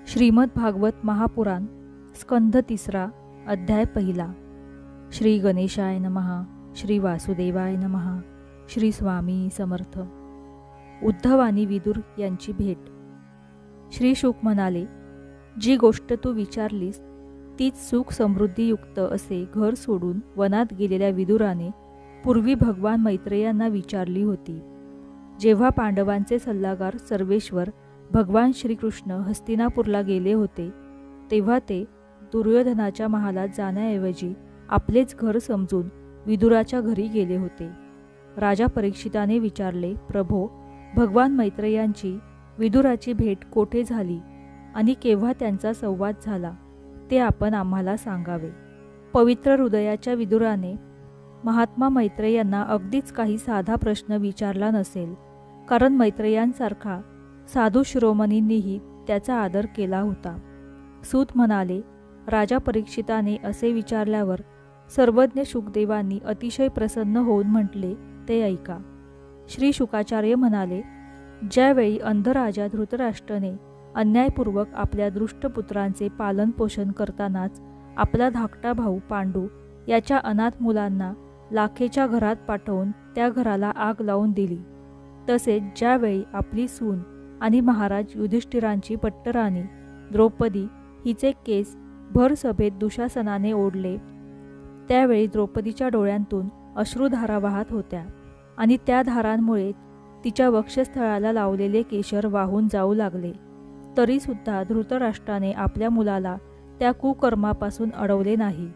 श्रीमद भागवत महापुराण स्कंध 3 अध्याय 1। श्री गणेशाय नमः। श्री वासुदेवाय नमः। श्री स्वामी समर्थ। उद्धव आणि विदुर यांची भेट। श्री शुक म्हणाले, जी गोष्ट तू विचारलीस तीच सुख समृद्धीयुक्त असे घर सोडून वनात गेलेल्या विदुराने पूर्वी भगवान मैत्रेयांना विचारली होती। जेव्हा पांडवांचे सल्लागार सर्वेश्वर भगवान श्रीकृष्ण हस्तिनापूरला गेले होते तेव्हा ते दुर्योधनाच्या महालात जाण्याऐवजी आपलेच घर समजून विदुराच्या घरी गेले होते। राजा परीक्षिताने विचारले, प्रभो, भगवान मैत्रेयांची विदुराची भेट कोठे झाली आणि केव्हा त्यांचा संवाद झाला ते आपण आम्हाला सांगावे। पवित्र हृदयाच्या विदुराने महात्मा मैत्रेयांना अगदीच काही साधा प्रश्न विचारला नसेल, कारण मैत्रेयांसारखा साधू शिरोमणींनीही त्याचा आदर केला होता। सूत म्हणाले, राजा परीक्षिताने असे विचारल्यावर सर्वज्ञ शुकदेवांनी अतिशय प्रसन्न होऊन म्हटले, ते ऐका। श्री शुकाचार्य म्हणाले, ज्यावेळी अंधराजा धृतराष्ट्राने अन्यायपूर्वक आपल्या दृष्टपुत्रांचे पालनपोषण करतानाच आपला धाकटा भाऊ पांडू याच्या अनाथ मुलांना लाखेच्या घरात पाठवून त्या घराला आग लावून दिली, तसेच ज्यावेळी आपली सून आणि महाराज युधिष्ठिरांची पट्टराणी द्रौपदी हिचे केस भर सभेत दुशासनाने ओढले, त्यावेळी द्रौपदीच्या डोळ्यांतून अश्रुधारा वाहत होत्या आणि त्या धारांमुळे तिच्या वक्षस्थळाला लावलेले केशर वाहून जाऊ लागले, तरीसुद्धा धृतराष्ट्राने आपल्या मुलाला त्या कुकर्मापासून अडवले नाही।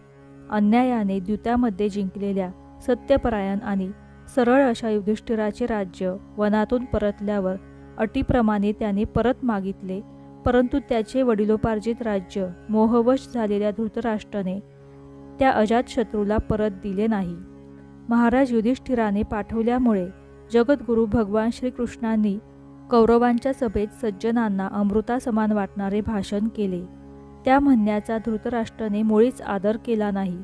अन्यायाने द्यूतामध्ये जिंकलेल्या सत्यपरायण आणि सरळ अशा युधिष्ठिराचे राज्य वनातून परतल्यावर अटीप्रमाणे त्याने परत मागितले, परंतु त्याचे वडिलोपार्जित राज्य मोहवश झालेल्या धृतराष्ट्राने त्या अजातशत्रूला परत दिले नाही। महाराज युधिष्ठिराने पाठवल्यामुळे जगद्गुरु भगवान श्रीकृष्णांनी कौरवांच्या सभेत सज्जनांना अमृतासमान वाटणारे भाषण केले। त्या म्हणण्याचा धृतराष्ट्राने मुळीच आदर केला नाही,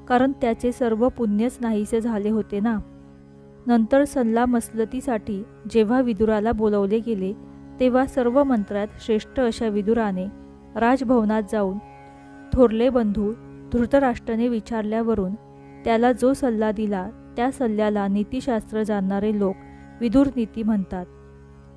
कारण त्याचे सर्व पुण्यच नाहीसे झाले होते ना। नंतर सल्लामसलतीसाठी जेव्हा विदुराला बोलवले गेले तेव्हा सर्व मंत्रात श्रेष्ठ अशा विदुराने राजभवनात जाऊन थोरले बंधू धृतराष्ट्राने विचारल्यावरून त्याला जो सल्ला दिला त्या सल्ल्याला नीतिशास्त्र जाणणारे लोक विदुर नीती म्हणतात।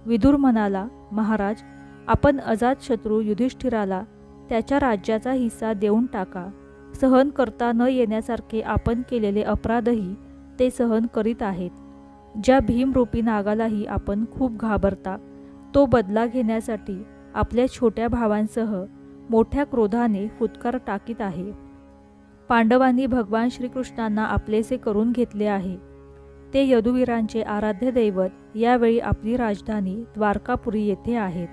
विदुर म्हणाला, महाराज, आपण अजातशत्रू युधिष्ठिराला त्याच्या राज्याचा हिस्सा देऊन टाका। सहन करता न येण्यासारखे आपण केलेले अपराधही ते सहन करीत आहेत। ज्या भीमरूपी नागालाही आपण खूप घाबरता तो बदला घेण्यासाठी आपल्या छोट्या भावांसह मोठ्या क्रोधाने फुत्कार टाकीत आहे। पांडवांनी भगवान श्रीकृष्णांना आपलेसे करून घेतले आहे। ते यदुवीरांचे आराध्य दैवत यावेळी आपली राजधानी द्वारकापुरी येथे आहेत।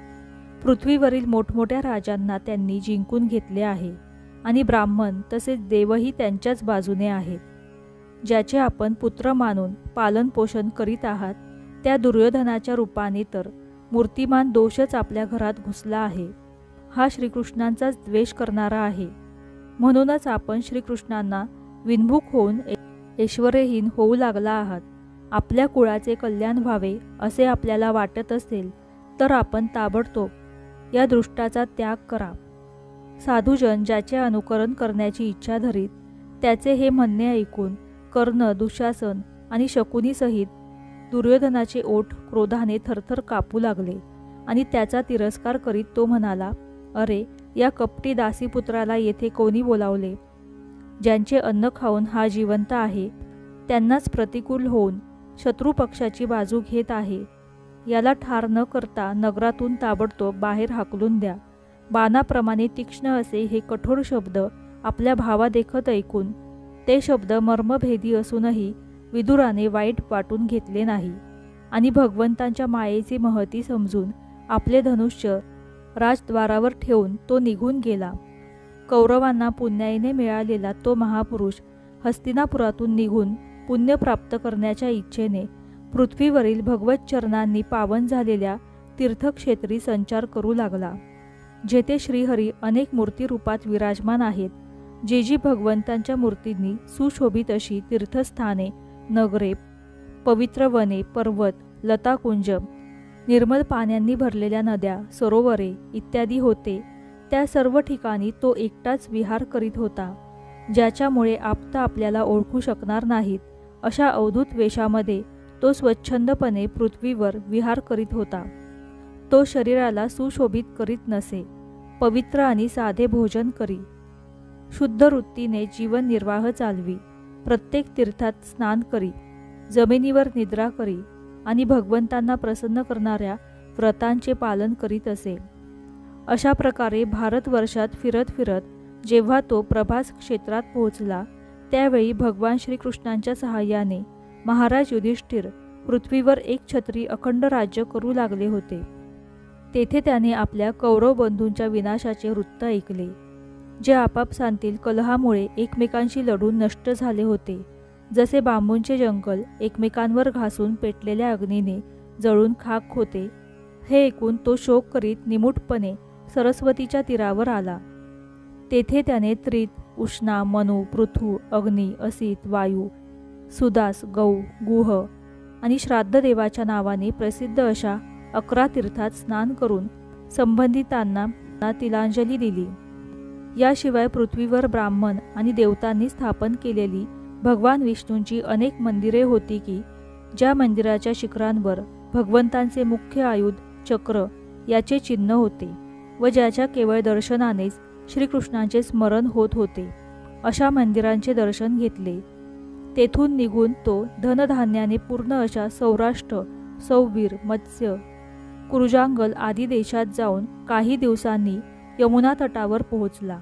पृथ्वीवरील मोठमोठ्या राजांना त्यांनी जिंकून घेतले आहे आणि ब्राह्मण तसेच देवही त्यांच्याच बाजूने आहेत। ज्याचे आपण पुत्र मानून पालनपोषण करीत आहात त्या दुर्योधनाच्या रूपाने तर मूर्तिमान दोषच आपल्या घरात घुसला आहे। हा श्रीकृष्णांचाच द्वेष करणारा आहे। म्हणूनच आपण श्रीकृष्णांना विनमुख होऊन ऐश्वर्यहीन होऊ लागला आहात। आपल्या कुळाचे कल्याण व्हावे असे आपल्याला वाटत असेल तर आपण ताबडतोब या दृष्टाचा त्याग करा। साधुजन ज्याचे अनुकरण करण्याची इच्छा धरीत त्याचे हे म्हणणे ऐकून कर्ण, दुशासन आणि शकुनीसहित दुर्योधनाचे ओठ क्रोधाने थरथर कापू लागले आणि त्याचा तिरस्कार करीत तो म्हणाला, अरे, या कपटी दासीपुत्राला येथे कोणी बोलावले? ज्यांचे अन्न खाऊन हा जिवंत आहे त्यांनाच प्रतिकूल होऊन शत्रुपक्षाची बाजू घेत आहे। याला ठार न करता नगरातून ताबडतोब बाहेर हाकलून द्या। बाणाप्रमाणे तीक्ष्ण असे हे कठोर शब्द आपल्या भावादेखत ऐकून ते शब्द मर्मभेदी असूनही विदुराने वाईट वाटून घेतले नाही आणि भगवंतांच्या मायेची महती समजून आपले धनुष्य राजद्वारावर ठेवून तो निघून गेला। कौरवांना पुण्याईने मिळालेला तो महापुरुष हस्तिनापुरातून निघून पुण्य प्राप्त करण्याच्या इच्छेने पृथ्वीवरील भगवत चरणांनी पावन झालेल्या तीर्थक्षेत्री संचार करू लागला, जेथे श्रीहरी अनेक मूर्तिरूपात विराजमान आहेत। जी जी भगवंतांच्या मूर्तींनी सुशोभित अशी तीर्थस्थाने, नगरे, पवित्र वने, पर्वत, लताकुंज, निर्मल पाण्यांनी भरलेल्या नद्या, सरोवरे इत्यादी होते त्या सर्व ठिकाणी तो एकटाच विहार करीत होता, ज्याच्यामुळे आप्त आपल्याला ओळखू शकणार नाहीत अशा अवधूत वेशामध्ये तो स्वच्छंदपणे पृथ्वीवर विहार करीत होता. तो शरीराला सुशोभित करीत नसे, पवित्र आणि साधे भोजन करी, शुद्ध वृत्तीने जीवन निर्वाह चालवी, प्रत्येक तीर्थात स्नान करी, जमिनीवर निद्रा करी आणि भगवंतांना प्रसन्न करणाऱ्या व्रतांचे पालन करीत असे. अशा प्रकारे भारतवर्षात फिरत फिरत जेव्हा तो प्रभास क्षेत्रात पोहोचला, त्यावेळी भगवान श्रीकृष्णांच्या सहाय्याने महाराज युधिष्ठिर पृथ्वीवर एक छत्री अखंड राज्य करू लागले होते. तेथे त्याने आपल्या कौरव बंधूंच्या विनाशाचे वृत्त ऐकले, जे आपापसांतील कलहामुळे एकमेकांशी लढून नष्ट झाले होते. जसे बांबूंचे जंगल एकमेकांवर घासून पेटलेल्या अग्नीने जळून खाक होते, हे ऐकून तो शोक करीत निमूटपणे सरस्वतीच्या तीरावर आला. तेथे त्याने त्रित, उष्णा, मनु, पृथु, अग्नी, असित, वायू, सुदास, गौ, गुह आणि श्राद्ध देवाच्या नावाने प्रसिद्ध अशा 11 तीर्थात स्नान करून संबंधितांना तिलांजली दिली. याशिवाय पृथ्वीवर ब्राह्मण आणि देवतांनी स्थापन केलेली भगवान विष्णूंची अनेक मंदिरे होती की, ज्या मंदिराच्या शिखरांवर भगवंतांचे मुख्य आयुध चक्र याचे चिन्ह होते व ज्याच्या केवळ दर्शनानेच श्रीकृष्णांचे स्मरण होत होते, अशा मंदिरांचे दर्शन घेतले. तेथून निघून तो धनधान्याने पूर्ण अशा सौराष्ट्र, सौवीर, मत्स्य, कुरुजांगल आदी देशात जाऊन काही दिवसांनी यमुना तटावर पोहोचला.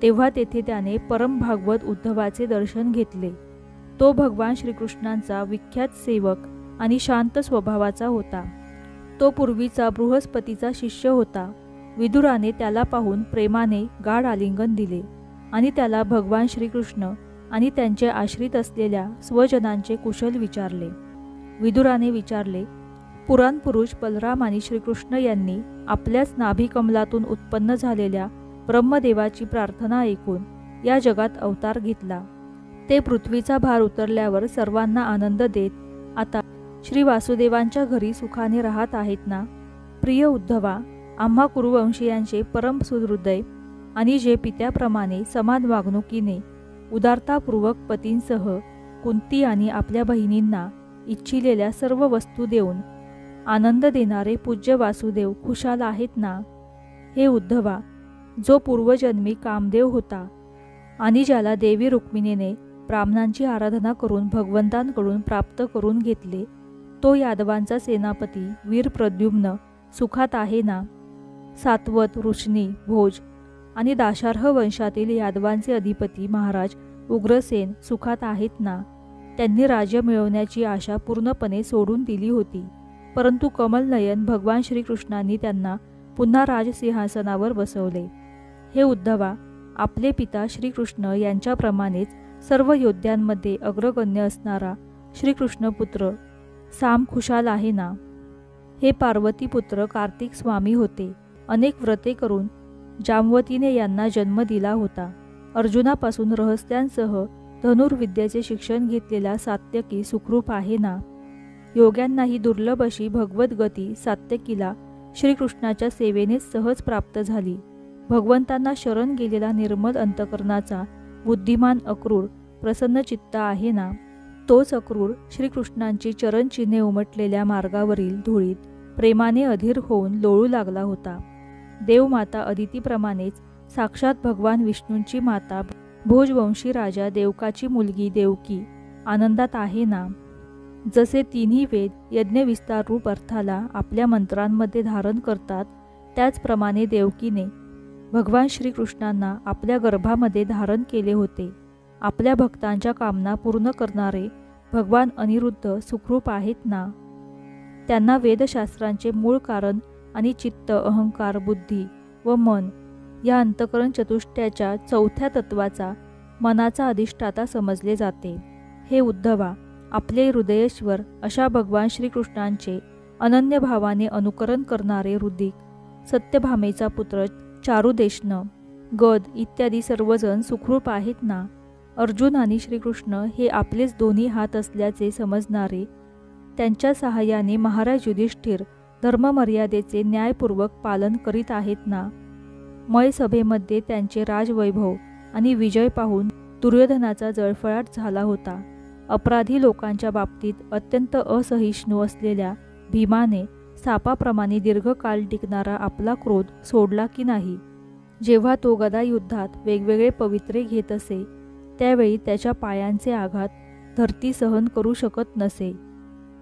तेव्हा तेथे त्याने परम भागवत उद्धवाचे दर्शन घेतले. तो भगवान श्रीकृष्णांचा विख्यात सेवक आणि शांत स्वभावाचा होता. तो पूर्वीचा बृहस्पतीचा शिष्य होता. विदुराने त्याला पाहून प्रेमाने गाढ आलिंगन दिले आणि त्याला भगवान श्रीकृष्ण आणि त्यांचे आश्रित असलेल्या स्वजनांचे कुशल विचारले. विदुराने विचारले, पुराण पुरुष बलराम आणि श्रीकृष्ण यांनी आपल्याच नाभिकमलातून उत्पन्न झालेल्या ब्रह्मदेवाची प्रार्थना ऐकून या जगात अवतार घेतला. ते पृथ्वीचा भार उतरल्यावर सर्वांना आनंद देत आता श्री वासुदेवांच्या घरी सुखाने राहत आहेत ना. प्रिय उद्धवा, आम्हा कुरुवंशीयांचे परम सुहृदय आणि जे पित्याप्रमाणे समान वागणुकीने उदारतापूर्वक पतींसह कुंती आणि आपल्या बहिणींना इच्छिलेल्या सर्व वस्तू देऊन आनंद देणारे पूज्य वासुदेव खुशाल आहेत ना. हे उद्धवा, जो पूर्वजन्मी कामदेव होता आणि ज्याला देवी रुक्मिणीने ब्राह्मणांची आराधना करून भगवंतांकडून प्राप्त करून घेतले, तो यादवांचा सेनापती वीर प्रद्युम्न सुखात आहे ना. सात्वत, वृष्णी, भोज आणि दाशार्ह वंशातील यादवांचे अधिपती महाराज उग्रसेन सुखात आहेत ना. त्यांनी राज्य मिळवण्याची आशा पूर्णपणे सोडून दिली होती, परंतु कमलनयन भगवान श्रीकृष्णांनी त्यांना पुन्हा राजसिंहासनावर बसवले. हे उद्धवा, आपले पिता श्रीकृष्ण यांच्याप्रमाणेच सर्व योद्ध्यांमध्ये अग्रगण्य असणारा श्रीकृष्णपुत्र साम खुशाल आहे ना. हे पार्वतीपुत्र कार्तिक स्वामी होते. अनेक व्रते करून जामवतीने यांना जन्म दिला होता. अर्जुनापासून रहस्यांसह धनुर्विद्येचे शिक्षण घेतलेला सात्यकी सुखरूप आहे ना. योग्यांनाही दुर्लभ अशी भगवत गती सात्यकीला श्रीकृष्णाच्या सेवेनेच सहज प्राप्त झाली. भगवंतांना शरण गेलेला निर्मल अंतकरणाचा बुद्धिमान अक्रूर प्रसन्न चित्त आहे ना. तोच अक्रूर श्रीकृष्णांची चरणचिन्हे उमटलेल्या मार्गावरील धुळीत प्रेमाने अधीर होऊन लोळू लागला होता. देवमाता अदितीप्रमाणेच साक्षात भगवान विष्णूंची माता भोजवंशी राजा देवकाची मुलगी देवकी आनंदात आहे ना. जसे तिन्ही वेद यज्ञविस्तार रूप अर्थाला आपल्या मंत्रांमध्ये धारण करतात, त्याचप्रमाणे देवकीने भगवान श्रीकृष्णांना आपल्या गर्भामध्ये धारण केले होते. आपल्या भक्तांच्या कामना पूर्ण करणारे भगवान अनिरुद्ध सुखरूप आहेत ना. त्यांना वेदशास्त्रांचे मूळ कारण आणि चित्त, अहंकार, बुद्धी व मन या अंतकरण चतुष्टयाच्या चौथ्या तत्वाचा मनाचा अधिष्ठाता समजले जाते. हे उद्धवा, आपले हृदयेश्वर अशा भगवान श्रीकृष्णांचे अनन्य भावाने अनुकरण करणारे ऋदिक, सत्यभामेचा पुत्र चारुदेशन, गद इत्यादी सर्वजण सुखरूप आहेत ना. अर्जुन आणि श्रीकृष्ण हे आपलेच दोन्ही हात असल्याचे समजणारे, त्यांच्या सहाय्याने महाराज युधिष्ठिर धर्ममर्यादेचे न्यायपूर्वक पालन करीत आहेत ना. मय सभेमध्ये त्यांचे राजवैभव आणि विजय पाहून दुर्योधनाचा जळफळाट झाला होता. अपराधी लोकांच्या बाबतीत अत्यंत असहिष्णू असलेल्या भीमाने सापाप्रमाणे दीर्घकाळ टिकणारा आपला क्रोध सोडला की नाही. जेव्हा तो गदायुद्धात वेगवेगळे पवित्रे घेत असे त्यावेळी त्याच्या पायांचे आघात धरती सहन करू शकत नसे.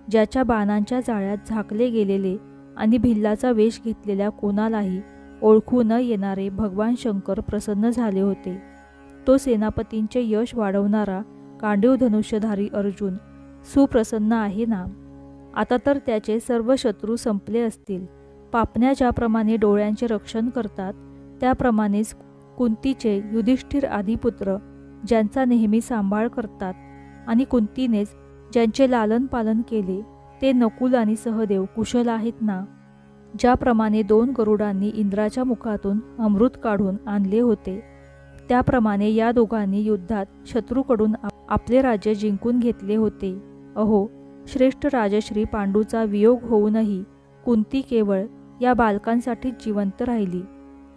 ज्याच्या बाणांच्या जाळ्यात झाकले गेलेले आणि भिल्लाचा वेश घेतलेल्या कोणालाही ओळखू न येणारे भगवान शंकर प्रसन्न झाले होते. तो सेनापतींचे यश वाढवणारा गांडीव धनुष्यधारी अर्जुन सुप्रसन्न आहे ना. आता तर त्याचे सर्व शत्रू संपले असतील. पापण्या ज्याप्रमाणे डोळ्यांचे रक्षण करतात त्याप्रमाणेच कुंतीचे युधिष्ठिर आदी पुत्र ज्यांचा नेहमी सांभाळ करतात आणि कुंतीनेच ज्यांचे लालन पालन केले ते नकुल आणि सहदेव कुशल आहेत ना. ज्याप्रमाणे 2 गरुडांनी इंद्राच्या मुखातून अमृत काढून आणले होते त्याप्रमाणे या दोघांनी युद्धात शत्रूकडून आपले राज्य जिंकून घेतले होते. अहो, श्रेष्ठ राजश्री पांडूचा वियोग होऊनही कुंती केवळ या बालकांसाठीच जिवंत राहिली.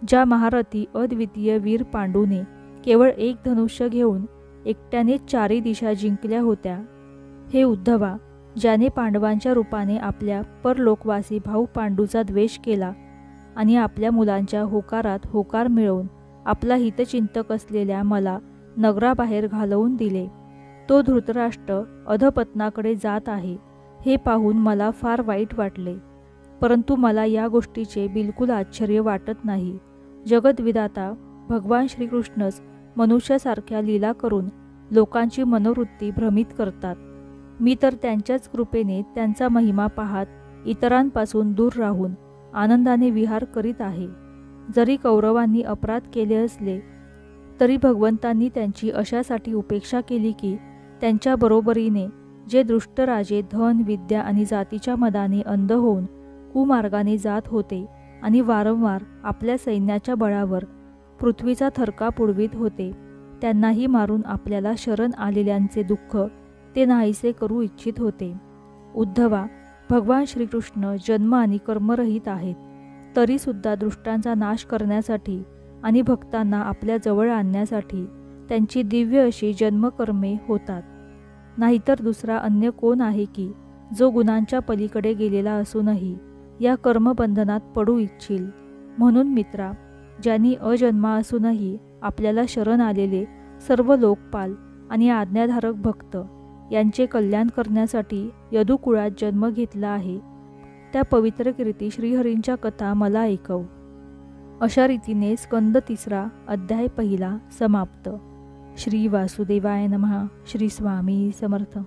ज्या महारथी अद्वितीय वीर पांडूने केवळ एक धनुष्य घेऊन एकट्यानेच 4 दिशा जिंकल्या होत्या. हे उद्धवा, ज्याने पांडवांच्या रूपाने आपल्या परलोकवासी भाऊ पांडूचा द्वेष केला आणि आपल्या मुलांच्या होकारात होकार मिळवून आपला हितचिंतक असलेल्या मला नगराबाहेर घालवून दिले, तो धृतराष्ट्र अधपतनाकडे जात आहे हे पाहून मला फार वाईट वाटले. परंतु मला या गोष्टीचे बिलकुल आश्चर्य वाटत नाही. जगद्विधाता भगवान श्रीकृष्णच मनुष्यासारख्या लीला करून लोकांची मनोवृत्ती भ्रमित करतात. मी तर त्यांच्याच कृपेने त्यांचा महिमा पाहत इतरांपासून दूर राहून आनंदाने विहार करीत आहे. जरी कौरवांनी अपराध केले असले तरी भगवंतांनी त्यांची अशासाठी उपेक्षा केली की त्यांच्या बरोबरीने जे दुष्ट राजे धन विद्या आणि जातीच्या मदाने अंध होऊन कुमार्गाने जात होते आणि वारंवार आपल्या सैन्याच्या बळावर पृथ्वीचा थरकाप उडवीत होते त्यांनाही मारून आपल्याला शरण आलेल्यांचे दुःख ते नाहीसे करू इच्छित होते. उद्धवा, भगवान श्रीकृष्ण जन्म आणि कर्मरहित आहेत, तरीसुद्धा दुष्टांचा नाश करण्यासाठी आणि भक्तांना आपल्या जवळ आणण्यासाठी त्यांची दिव्य अशी जन्मकर्मे होतात. नाहीतर दुसरा अन्य कोण आहे की जो गुणांच्या पलीकडे गेलेला असूनही या कर्मबंधनात पडू इच्छिल. म्हणून मित्रा, ज्यांनी अजन्मा असूनही आपल्याला शरण आलेले सर्व लोकपाल आणि आज्ञाधारक भक्त यांचे कल्याण करण्यासाठी यदुकुळात जन्म घेतला आहे त्या पवित्र कीर्ती श्रीहरींच्या कथा मला ऐकव. अशा रीतीने स्कंद 3 अध्याय 1 समाप्त. श्री वासुदेवाय नमः. श्री स्वामी समर्थ.